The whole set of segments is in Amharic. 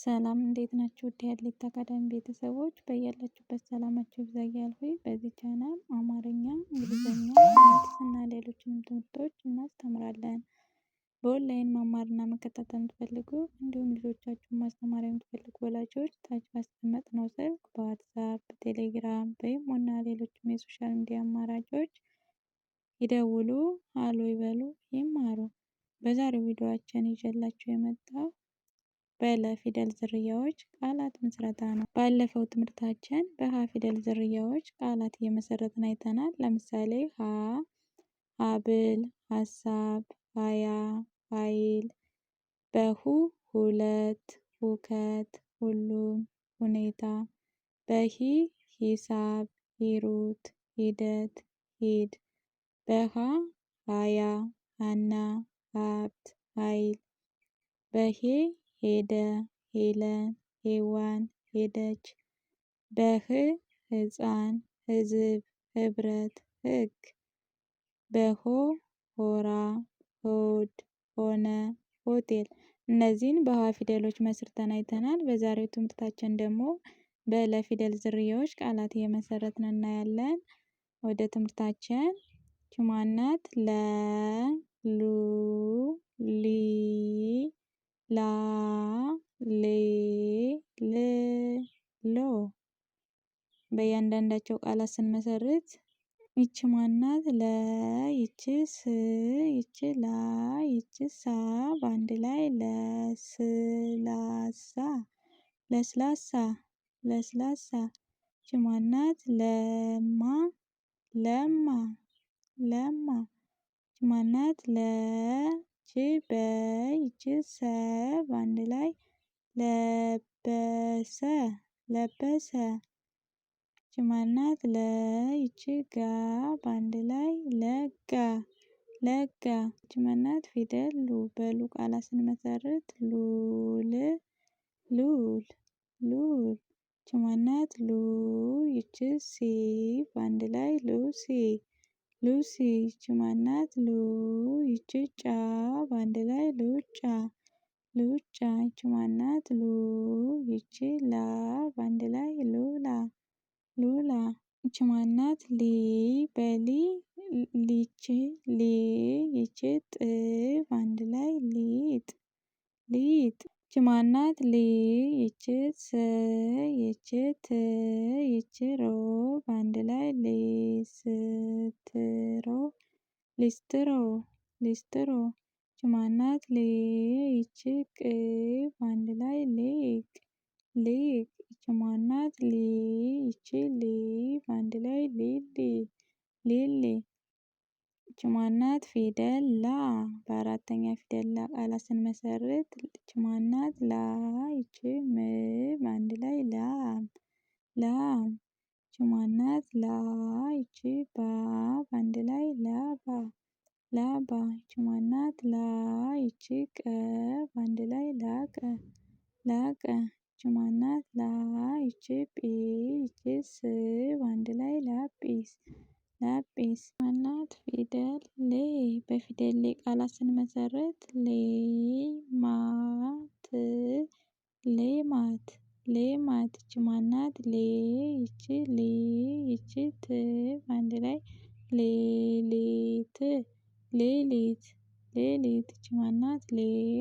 ሰላም እንዴት ናችሁ? ውድ የሀሌታ አካዳሚ ቤተሰቦች በያላችሁበት ሰላማችሁ ይብዛ እያልኩኝ በዚህ ቻናል አማርኛ፣ እንግሊዘኛ፣ ማትስ እና ሌሎችንም ትምህርቶች እናስተምራለን። በኦንላይን መማርና መከታተል የምትፈልጉ እንዲሁም ልጆቻችሁን ማስተማር የምትፈልጉ ወላጆች ታች ባስቀመጥነው ስልክ በዋትሳፕ፣ በቴሌግራም፣ በኢሞ እና ሌሎችም የሶሻል ሚዲያ አማራጮች ይደውሉ፣ ሃሎ ይበሉ፣ ይማሩ። በዛሬው ቪዲዮአችን ይዤላችሁ የመጣው በለ ፊደል ዝርያዎች ቃላት ምስረታ ነው። ባለፈው ትምህርታችን በሀ ፊደል ዝርያዎች ቃላት እየመሰረትን አይተናል። ለምሳሌ ሀ ሀብል፣ ሀሳብ፣ ሀያ፣ ኃይል። በሁ ሁለት፣ ሁከት፣ ሁሉም፣ ሁኔታ። በሂ ሂሳብ፣ ሂሩት፣ ሂደት፣ ሂድ። በሃ ሀያ፣ ሀና፣ ሀብት፣ ኃይል። በሄ ሄደ፣ ሄለን፣ ሄዋን፣ ሄደች። በህ ህፃን፣ ህዝብ፣ ህብረት፣ ህግ። በሆ ሆራ፣ ሆድ፣ ሆነ፣ ሆቴል። እነዚህን በሀ ፊደሎች መስርተን አይተናል። በዛሬው ትምህርታችን ደግሞ በለ ፊደል ዝርያዎች ቃላት እየመሰረትን እናያለን። ወደ ትምህርታችን ችማናት ለ ሉ ሊ ላ ሌ ል ሎ። በእያንዳንዳቸው ቃላት ስንመሰርት ይቺ ማናት ለ፣ ይቺ ስ፣ ይቺ ላ፣ ይቺ ሳ በአንድ ላይ ለስላሳ፣ ለስላሳ፣ ለስላሳ። ይቺ ማናት ለማ፣ ለማ፣ ለማ። ይቺ ማናት ለ፣ ይቺ በ፣ ይቺ ሰ በአንድ ላይ ለበሰ፣ ለበሰ። ይቺ ማናት ለ፣ ይቺ ጋ በአንድ ላይ ለጋ፣ ለጋ። ይቺ ማናት ፊደል ሉ። በሉ ቃላት ስንመሰርት ሉል፣ ሉል፣ ሉል። ይቺ ማናት ሉ፣ ይቺ ሲ በአንድ ላይ ሉሲ፣ ሉሲ። ይቺ ማናት ሉ፣ ይቺ ጫ በአንድ ላይ ሉጫ፣ ሉጫ። ይቺ ማናት ሉ፣ ይቺ ላ በአንድ ላይ ሉላ፣ ሉላ። ይቺ ማናት ሊ፣ በሊ ሊች፣ ሊ። ይቺ ጥ በአንድ ላይ ሊጥ፣ ሊጥ። ይቺ ማናት ሊ፣ ይቺ ስ፣ ይቺ ት፣ ይቺ ሮ በአንድ ላይ ሊስትሮ፣ ሊስትሮ፣ ሊስትሮ። ይቺ ማናት ሊ፣ ይቺ ቅ በአንድ ላይ ሊቅ፣ ሊቅ። ይቺ ማናት ሊ፣ ይቺ ሊ በአንድ ላይ ሊሊ፣ ሊሊ። ይቺ ማናት ፊደል ላ። በአራተኛ ፊደል ላ ቃላት ስንመሰርት ይቺ ማናት ላ፣ ይቺ ም በአንድ ላይ ላም፣ ላም። ይቺ ማናት ላ፣ ይቺ ባ በአንድ ላይ ላባ፣ ላባ። ይቺ ማናት ላ፣ ይቺ ቀ በአንድ ላይ ላቀ፣ ላቀ። ይቺ ማናት ላ፣ ይቺ ጲ፣ ይቺ ስ በአንድ ላይ ላጲስ፣ ላጲስ። ማናት ፊደል ሌ። በፊደል ሌ ቃላት ስንመሰርት ሌ ማ ት፣ ሌማት፣ ሌማት። ይቺ ማናት ሌ፣ ይቺ ሊ፣ ይቺ ት በአንድ ላይ ሌሊት፣ ሌሊት፣ ሌሊት። ይቺ ማናት ሌ፣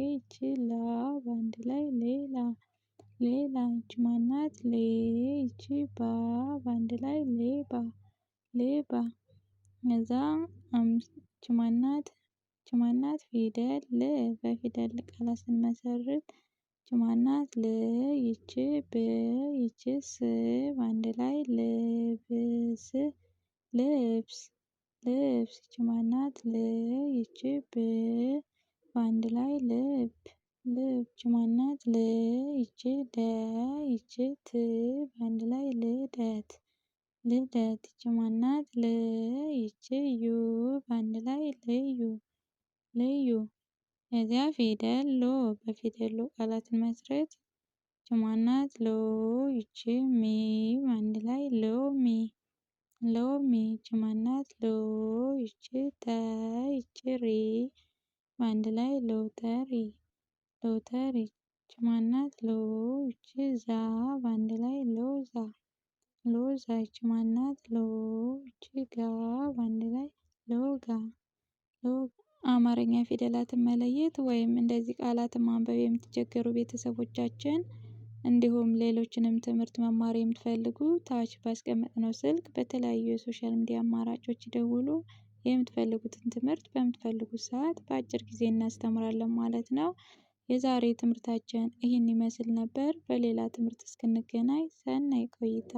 ይቺ ላ በአንድ ላይ ሌላ፣ ሌላ። ይቺ ማናት ሌ፣ ይቺ ባ በአንድ ላይ ሌባ፣ ሌባ። ከዛ ይቺ ማናት፣ ይቺ ማናት ፊደል ል። በፊደል ል ቃላት ስንመሰርት ይቺ ማናት ል፣ ይቺ ብ፣ ይቺ ስ በአንድ ላይ ልብስ፣ ልብስ፣ ልብስ። ይቺ ማናት ል፣ ይቺ ብ በአንድ ላይ ልብ፣ ልብ። ይቺ ማናት ል፣ ይቺ ደ፣ ይቺ ት በአንድ ላይ ልደት፣ ልደት። ይቺ ማናት ል፣ ይቺ ዩ በአንድ ላይ ልዩ፣ ልዩ። ከዚያ ፊደል ሎ። በፊደል ሎ ቃላትን መስረት ይቺ ማናት ሎ፣ ይቺ ሚ በአንድ ላይ ሎሚ፣ ሎሚ። ይቺ ማናት ሎ፣ ይቺ ተ፣ ይቺ ሪ በአንድ ላይ ሎተሪ፣ ሎተሪ። ይቺ ይች ማናት? ሎ ይች ዛ በአንድ ላይ ሎዛ ሎዛ። ይች ማናት? ሎ ይች ጋ በአንድ ላይ ሎጋ ሎጋ። አማርኛ ፊደላትን መለየት ወይም እንደዚህ ቃላትን ማንበብ የምትቸገሩ ቤተሰቦቻችን እንዲሁም ሌሎችንም ትምህርት መማር የምትፈልጉ ታች ባስቀመጥነው ስልክ በተለያዩ የሶሻል ሚዲያ አማራጮች ይደውሉ። የምትፈልጉትን ትምህርት በምትፈልጉት ሰዓት በአጭር ጊዜ እናስተምራለን ማለት ነው። የዛሬ ትምህርታችን ይህን ይመስል ነበር። በሌላ ትምህርት እስክንገናኝ ሰናይ ቆይታ